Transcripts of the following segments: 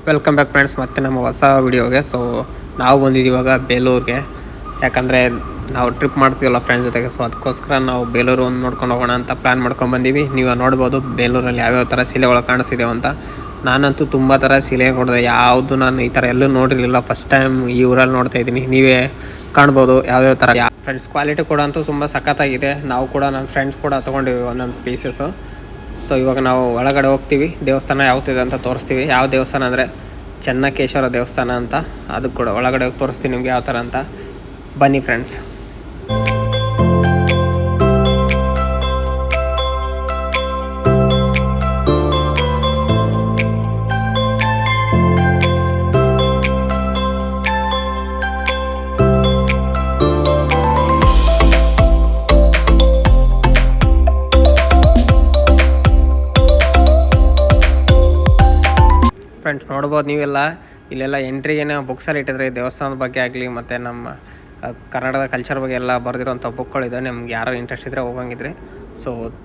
Welcome back friends, ಮತ್ತೆ ನಮ್ಮ ಹೊಸ ವಿಡಿಯೋಗೆ. ನಾವು ಬಂದಿದ್ದೀವಿ ಇವಾಗ ಬೇಲೂರಿಗೆ. ಯಾಕಂದರೆ ನಾವು ಟ್ರಿಪ್ ಮಾಡ್ತೀವಲ್ಲ ಫ್ರೆಂಡ್ಸ್ ಜೊತೆಗೆ. ಅದಕ್ಕೋಸ್ಕರ ನಾವು ಬೇಲೂರು ಒಂದು ನೋಡ್ಕೊಂಡು ಹೋಗೋಣ ಅಂತ ಪ್ಲ್ಯಾನ್ ಮಾಡ್ಕೊಂಡು ಬಂದೀವಿ. ನೀವು ನೋಡ್ಬೋದು ಬೇಲೂರಲ್ಲಿ ಯಾವ್ಯಾವ ಥರ ಶಿಲೆಗಳು ಕಾಣಿಸ್ತಿದ್ದೇವೆ ಅಂತ. ನಾನಂತೂ ತುಂಬ ಥರ ಶಿಲೆ ನೋಡಿದೆ, ಯಾವುದು ನಾನು ಈ ಥರ ಎಲ್ಲೂ ನೋಡಿರಲಿಲ್ಲ. ಫಸ್ಟ್ ಟೈಮ್ ಈ ಊರಲ್ಲಿ ನೋಡ್ತಾ ಇದ್ದೀನಿ. ನೀವೇ ಕಾಣ್ಬೋದು ಯಾವ್ಯಾವ ಥರ ಫ್ರೆಂಡ್ಸ್. ಕ್ವಾಲಿಟಿ ಕೂಡ ಅಂತೂ ತುಂಬ ಸಖತ್ತಾಗಿದೆ. ನಾವು ಕೂಡ ನನ್ನ ಫ್ರೆಂಡ್ಸ್ ಕೂಡ ತೊಗೊಂಡಿವಿ ಒಂದೊಂದು ಪೀಸಸ್ಸು. ಇವಾಗ ನಾವು ಒಳಗಡೆ ಹೋಗ್ತೀವಿ. ದೇವಸ್ಥಾನ ಯಾವ್ದಿದೆ ಅಂತ ತೋರಿಸ್ತೀವಿ. ಯಾವ ದೇವಸ್ಥಾನ ಅಂದರೆ ಚೆನ್ನಕೇಶ್ವರ ದೇವಸ್ಥಾನ ಅಂತ. ಅದಕ್ಕೆ ಕೂಡ ಒಳಗಡೆ ಹೋಗಿ ತೋರಿಸ್ತೀನಿ ನಿಮ್ಗೆ ಯಾವ ಥರ ಅಂತ. ಬನ್ನಿ ಫ್ರೆಂಡ್ಸ್. ಫ್ರೆಂಡ್ಸ್ ನೋಡ್ಬೋದು ನೀವೆಲ್ಲ ಇಲ್ಲೆಲ್ಲ ಎಂಟ್ರಿಗೇನೆ ಬುಕ್ಸಲ್ಲಿ ಇಟ್ಟಿದ್ರೆ ದೇವಸ್ಥಾನದ ಬಗ್ಗೆ ಆಗಲಿ ಮತ್ತು ನಮ್ಮ ಕನ್ನಡದ ಕಲ್ಚರ್ ಬಗ್ಗೆ ಎಲ್ಲ ಬರೆದಿರೋಂಥ ಬುಕ್ಗಳಿದೆ. ನಿಮ್ಗೆ ಯಾರೋ ಇಂಟ್ರೆಸ್ಟ್ ಇದ್ದರೆ ಹೋಗಂಗಿದ್ರೆ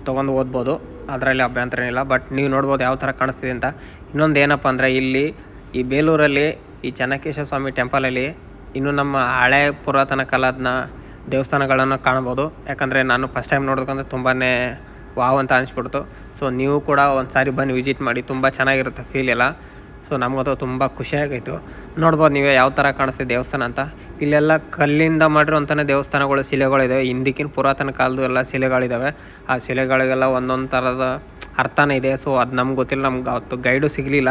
ತೊಗೊಂಡು ಓದ್ಬೋದು, ಅದರಲ್ಲಿ ಅಭ್ಯಂತರ ಏನಿಲ್ಲ. ಬಟ್ ನೀವು ನೋಡ್ಬೋದು ಯಾವ ಥರ ಕಾಣಿಸ್ತಿದೆ ಅಂತ. ಇನ್ನೊಂದು ಏನಪ್ಪ ಅಂದರೆ ಇಲ್ಲಿ ಈ ಬೇಲೂರಲ್ಲಿ ಈ ಚೆನ್ನಕೇಶ್ವರ ಸ್ವಾಮಿ ಟೆಂಪಲಲ್ಲಿ ಇನ್ನೂ ನಮ್ಮ ಹಳೆ ಪುರಾತನ ಕಾಲದ ದೇವಸ್ಥಾನಗಳನ್ನು ಕಾಣ್ಬೋದು. ಯಾಕಂದರೆ ನಾನು ಫಸ್ಟ್ ಟೈಮ್ ನೋಡೋದಕ್ಕಂದ್ರೆ ತುಂಬಾ ವಾವ್ ಅಂತ ಅನಿಸ್ಬಿಡ್ತು. ನೀವು ಕೂಡ ಒಂದು ಸಾರಿ ಬನ್ನಿ ವಿಸಿಟ್ ಮಾಡಿ, ತುಂಬ ಚೆನ್ನಾಗಿರುತ್ತೆ ಫೀಲ್ ಎಲ್ಲ. ನಮಗಂತೂ ತುಂಬ ಖುಷಿಯಾಗಿತ್ತು. ನೋಡ್ಬೋದು ನೀವೇ ಯಾವ ಥರ ಕಾಣಿಸ್ತಿದೆ ದೇವಸ್ಥಾನ ಅಂತ. ಇಲ್ಲೆಲ್ಲ ಕಲ್ಲಿಂದ ಮಾಡಿರೋಂಥನೇ ದೇವಸ್ಥಾನಗಳು, ಶಿಲೆಗಳಿದ್ದಾವೆ. ಹಿಂದಕ್ಕಿನ ಪುರಾತನ ಕಾಲದ್ದು ಎಲ್ಲ ಶಿಲೆಗಳಿದ್ದಾವೆ. ಆ ಶಿಲೆಗಳಿಗೆಲ್ಲ ಒಂದೊಂದು ಥರದ ಅರ್ಥನೇ ಇದೆ. ಅದು ನಮ್ಗೆ ಗೊತ್ತಿಲ್ಲ, ನಮ್ಗೆ ಅವತ್ತು ಗೈಡು ಸಿಗಲಿಲ್ಲ.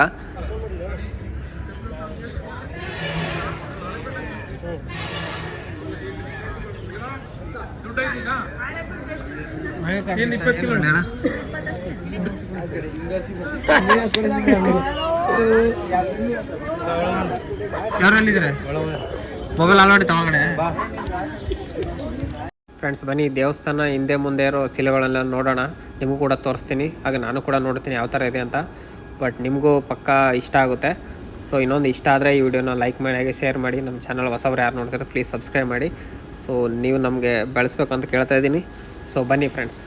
ಯಾರಲ್ಲಿದ್ರೆ ಮೊಬೈಲ್ ಆಲ್ರೆಡಿ ತಗೊಂಡೆ. ಫ್ರೆಂಡ್ಸ್ ಬನ್ನಿ, ದೇವಸ್ಥಾನ ಹಿಂದೆ ಮುಂದೆ ಇರೋ ಶಿಲೆಗಳೆಲ್ಲ ನೋಡೋಣ. ನಿಮಗೂ ಕೂಡ ತೋರಿಸ್ತೀನಿ, ಹಾಗೆ ನಾನು ಕೂಡ ನೋಡ್ತೀನಿ ಯಾವ ಥರ ಇದೆ ಅಂತ. ಬಟ್ ನಿಮಗೂ ಪಕ್ಕಾ ಇಷ್ಟ ಆಗುತ್ತೆ. ಇನ್ನೊಂದು ಇಷ್ಟ ಆದರೆ ಈ ವಿಡಿಯೋನ ಲೈಕ್ ಮಾಡಿ, ಹಾಗೆ ಶೇರ್ ಮಾಡಿ. ನಮ್ಮ ಚಾನಲ್ ಹೊಸಬ್ರು ಯಾರು ನೋಡ್ತಾರೆ ಪ್ಲೀಸ್ ಸಬ್ಸ್ಕ್ರೈಬ್ ಮಾಡಿ. ನೀವು ನಮಗೆ ಬೆಳೆಸ್ಬೇಕು ಅಂತ ಕೇಳ್ತಾ ಇದ್ದೀನಿ. ಬನ್ನಿ ಫ್ರೆಂಡ್ಸ್.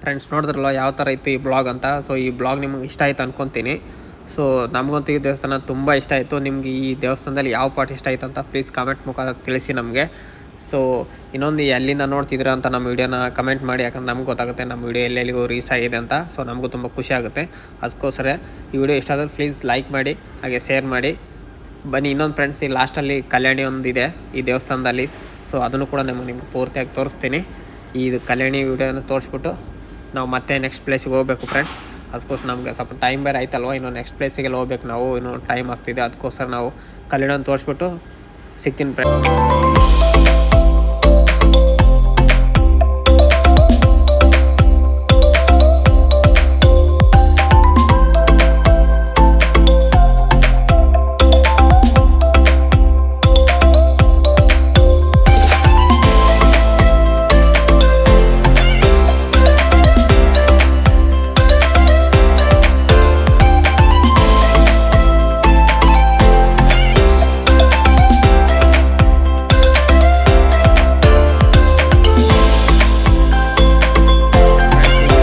ಫ್ರೆಂಡ್ಸ್ ನೋಡಿದ್ರಲ್ಲ ಯಾವ ಥರ ಇತ್ತು ಈ ಬ್ಲಾಗ್ ಅಂತ. ಸೊ ಈ ಬ್ಲಾಗ್ ನಿಮ್ಗೆ ಇಷ್ಟ ಆಯ್ತು ಅನ್ಕೊತೀನಿ. ಸೊ ನಮಗಂತೂ ಈ ದೇವಸ್ಥಾನ ತುಂಬ ಇಷ್ಟ ಆಯಿತು. ನಿಮ್ಗೆ ಈ ದೇವಸ್ಥಾನದಲ್ಲಿ ಯಾವ ಪಾರ್ಟ್ ಇಷ್ಟ ಆಯಿತು ಅಂತ ಪ್ಲೀಸ್ ಕಮೆಂಟ್ ಮುಖಾಂತರ ತಿಳಿಸಿ ನಮಗೆ. ಸೊ ಇನ್ನೊಂದು ಎಲ್ಲಿಂದ ನೋಡ್ತಿದ್ದೀರಾ ಅಂತ ನಮ್ಮ ವೀಡಿಯೋನ ಕಮೆಂಟ್ ಮಾಡಿ, ಯಾಕಂದ್ರೆ ನಮ್ಗೆ ಗೊತ್ತಾಗುತ್ತೆ ನಮ್ಮ ವೀಡಿಯೋ ಎಲ್ಲೆಲ್ಲಿಗೂ ರೀಚ್ ಆಗಿದೆ ಅಂತ. ಸೊ ನಮಗೂ ತುಂಬ ಖುಷಿ ಆಗುತ್ತೆ. ಅದಕ್ಕೋಸ್ಕರ ಈ ವಿಡಿಯೋ ಇಷ್ಟ ಆದರೆ ಪ್ಲೀಸ್ ಲೈಕ್ ಮಾಡಿ, ಹಾಗೆ ಶೇರ್ ಮಾಡಿ. ಬನ್ನಿ ಇನ್ನೊಂದು ಫ್ರೆಂಡ್ಸ್, ಈ ಲಾಸ್ಟಲ್ಲಿ ಕಲ್ಯಾಣಿ ಒಂದಿದೆ ಈ ದೇವಸ್ಥಾನದಲ್ಲಿ. ಸೊ ಅದನ್ನು ಕೂಡ ನಿಮ್ಗೆ ಪೂರ್ತಿಯಾಗಿ ತೋರಿಸ್ತೀನಿ. ಈ ಕಲ್ಯಾಣಿ ವಿಡಿಯೋನ ತೋರಿಸ್ಬಿಟ್ಟು ನಾವು ಮತ್ತೆ ನೆಕ್ಸ್ಟ್ ಪ್ಲೇಸಿಗೆ ಹೋಗಬೇಕು ಫ್ರೆಂಡ್ಸ್. ಅದಕ್ಕೋಸ್ಕರ ನಮಗೆ ಸ್ವಲ್ಪ ಟೈಮ್ ಬೇರೆ ಆಯ್ತಲ್ವ, ಇನ್ನು ನೆಕ್ಸ್ಟ್ ಪ್ಲೇಸಿಗೆಲ್ಲ ಹೋಗ್ಬೇಕು ನಾವು, ಇನ್ನೂ ಟೈಮ್ ಆಗ್ತಿದೆ. ಅದಕ್ಕೋಸ್ಕರ ನಾವು ಕಲ್ಯಾಣಿಯನ್ನು ತೋರಿಸ್ಬಿಟ್ಟು ಸಿಗ್ತೀನಿ ಫ್ರೆಂಡ್ಸ್.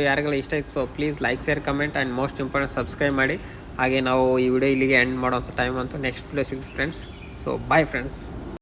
ಯಾರಿಗೆಲ್ಲ ಇಷ್ಟ ಆಯ್ತು so please like, share, comment and most important subscribe ಮಾಡಿ. ಹಾಗೆ ನಾವು ಈ ವಿಡಿಯೋ ಇಲ್ಲಿಗೆ ಎಂಡ್ ಮಾಡೋಂಥ ಟೈಮ್ ಅಂತೂ ನೆಕ್ಸ್ಟ್ ಪ್ಲೇಸ್ ಸಿಗ್ಸ್ ಫ್ರೆಂಡ್ಸ್. So boy friends.